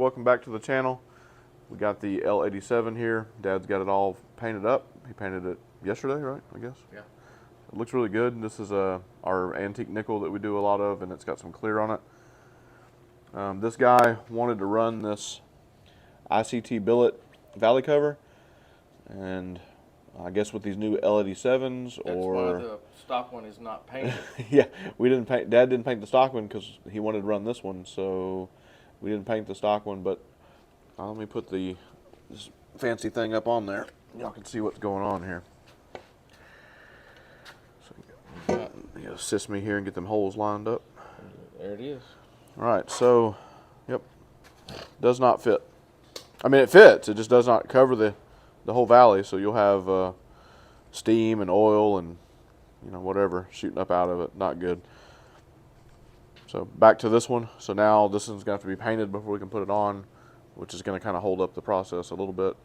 welcome back to the channel. We got the L87 here. Dad's got it all painted up. He painted it yesterday, right? I guess. Yeah. It looks really good. This is our antique nickel that we do a lot of, and it's got some clear on it. This guy wanted to run this ICT billet valley cover, and I guess with these new L87s, That's why the stock one is not painted. yeah, we didn't paint. Dad didn't paint the stock one because he wanted to run this one, so we didn't paint the stock one. But let me put this fancy thing up on there. Y'all can see what's going on here. So you assist me here and get them holes lined up. There it is. All right, so yep, does not fit. I mean, it fits. It just does not cover the whole valley. So you'll have steam and oil and whatever shooting up out of it. Not good. So back to this one. So now this one's going to have to be painted before we can put it on, which is going to kind of hold up the process a little bit.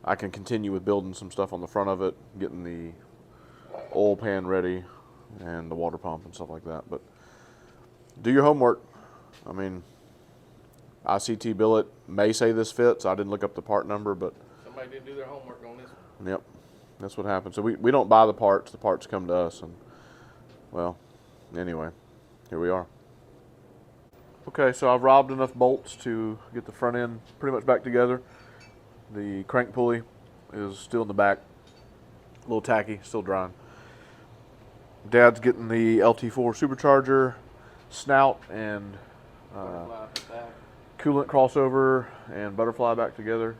I can continue with building some stuff on the front of it, getting the oil pan ready and the water pump and stuff like that. But do your homework. I mean, ICT billet may say this fits. I didn't look up the part number, but Somebody didn't do their homework on this one. yep, that's what happens. So we don't buy the parts. The parts come to us, and well, anyway, here we are. Okay, so I've robbed enough bolts to get the front end pretty much back together. The crank pulley is still in the back, a little tacky, still drying. Dad's getting the LT4 supercharger snout and coolant crossover and butterfly back together.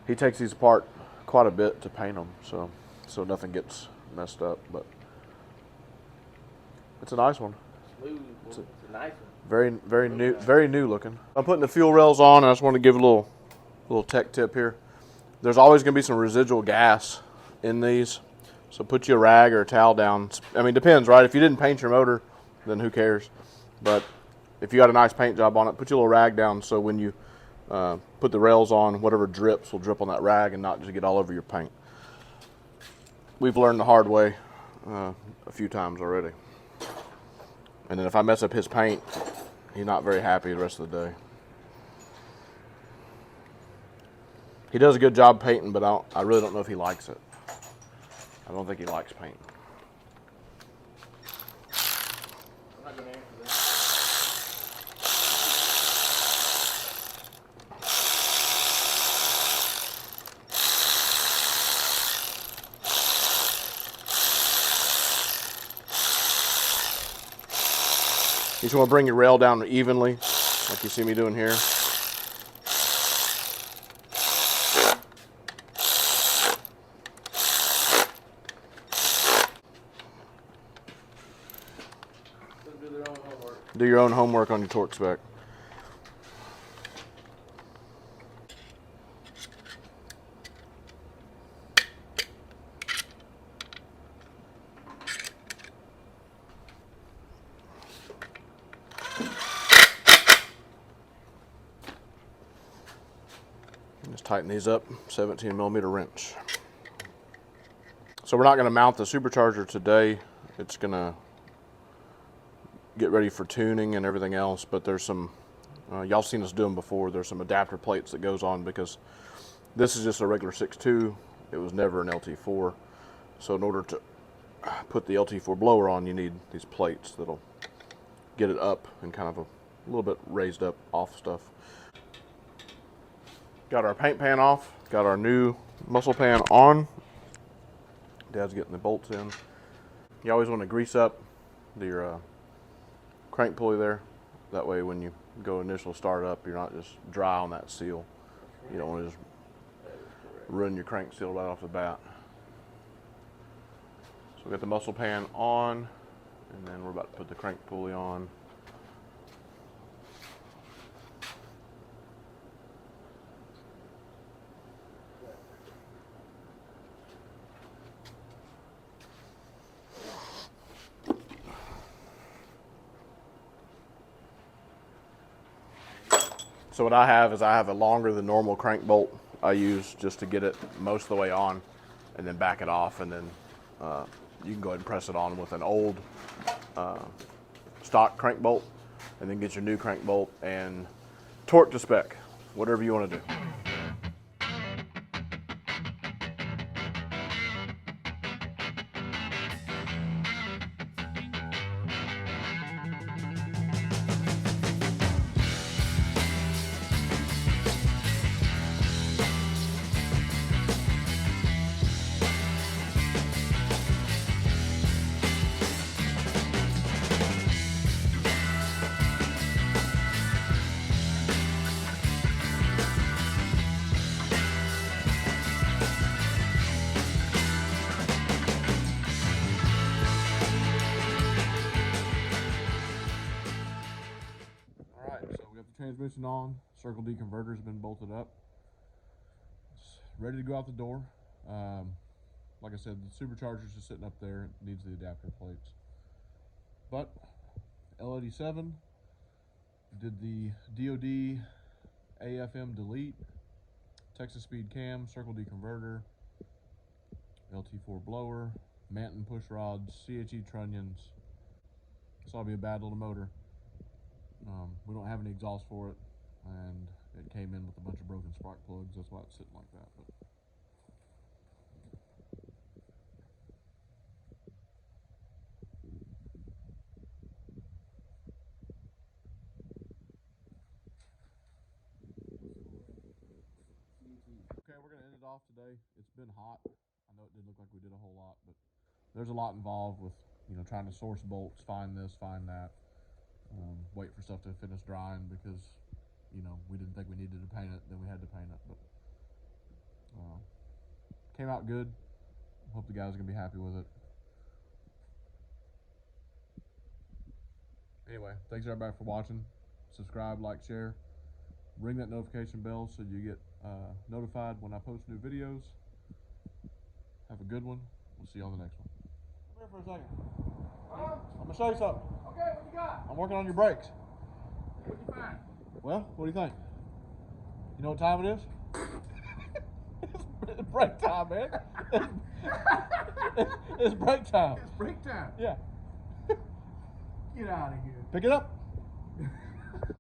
He takes these apart quite a bit to paint them, so nothing gets messed up. But it's a nice one. Smooth. It's a nice one. Very new looking. I'm putting the fuel rails on, and I just want to give a little tech tip here. There's always going to be some residual gas in these, so put you a rag or a towel down. I mean, depends, right? If you didn't paint your motor, then who cares? But if you got a nice paint job on it, put your little rag down so when you put the rails on, whatever drips will drip on that rag and not just get all over your paint. We've learned the hard way a few times already. And then if I mess up his paint, he's not very happy the rest of the day. He does a good job painting, but I really don't know if he likes it. I don't think he likes paint. I'm not going to answer that. You just want to bring your rail down evenly, like you see me doing here. Do your own homework on your torque spec. Just tighten these up, 17 millimeter wrench. So we're not going to mount the supercharger today. It's going to get ready for tuning and everything else, but there's some, y'all seen us do them before, there's some adapter plates that goes on because this is just a regular 6.2. It was never an LT4. So in order to put the LT4 blower on, you need these plates that'll get it up and kind of a little bit raised up off stuff. Got our paint pan off, got our new muscle pan on. Dad's getting the bolts in. You always want to grease up your crank pulley there. That way when you go initial start up, you're not just dry on that seal. You don't want to just ruin your crank seal right off the bat. So we got the muscle pan on, and then we're about to put the crank pulley on. So what I have is I have a longer than normal crank bolt I use just to get it most of the way on and then back it off, and then you can go ahead and press it on with an old stock crank bolt and then get your new crank bolt and torque to spec. whatever you want to do. Transmission on, circle D converter's been bolted up. It's ready to go out the door. Like I said, the supercharger's just sitting up there. It needs the adapter plates. But L87 did the DOD AFM delete, Texasspeed cam, circle D converter, LT4 blower, Manton push rods, CHE trunnions. This ought to be a bad little motor. We don't have any exhaust for it, and it came in with a bunch of broken spark plugs. That's why it's sitting like that. But okay, we're gonna end it off today. It's been hot. I know it didn't look like we did a whole lot, but there's a lot involved with, you know, trying to source bolts, find this, find that, wait for stuff to finish drying because, you know, we didn't think we needed to paint it, then we had to paint it. But came out good. Hope the guys are gonna be happy with it. Anyway, thanks everybody for watching. Subscribe, like, share. Ring that notification bell so you get notified when I post new videos. Have a good one. We'll see you on the next one. Come here for a second. I'm gonna show you something. Okay, what you got? I'm working on your brakes. What'd you find? Well, what do you think? You know what time it is? It's break time, man. It's break time. It's break time. Yeah. Get out of here. Pick it up.